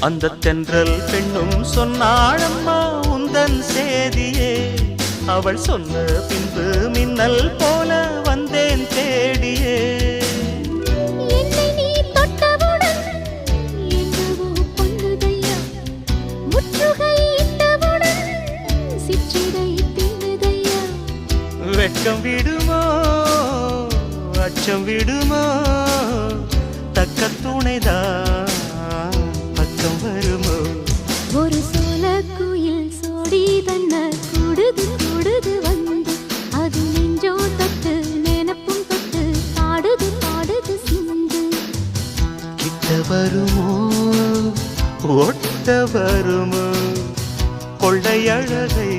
அந்த தென்றல் பெண்ணும் சொன்னாளம்மா உந்தன் சேதியே. அவள் சொன்ன பின்பு மின்னல் போல வந்தேன் தேடியே. என்னை நீ தொட்டவுடன் என்னவோ பொங்குதையா, முற்றுகையிட்டவுடன் சிற்றிடை தின்னுதையா. வெட்கம் விடுமோ அச்சம் விடுமோ, தக்க துணைதான் பக்கம் வருமோ. ஒரு சோல குயில் சோடி தன்ன கூடுது கூடுது வந்து, அது நெஞ்சோ தொட்டு நினப்பும் தொட்டு பாடுது பாடுது சிந்து. கிட்ட வருமோ ஒட்ட வருமோ கொள்ளை அழகை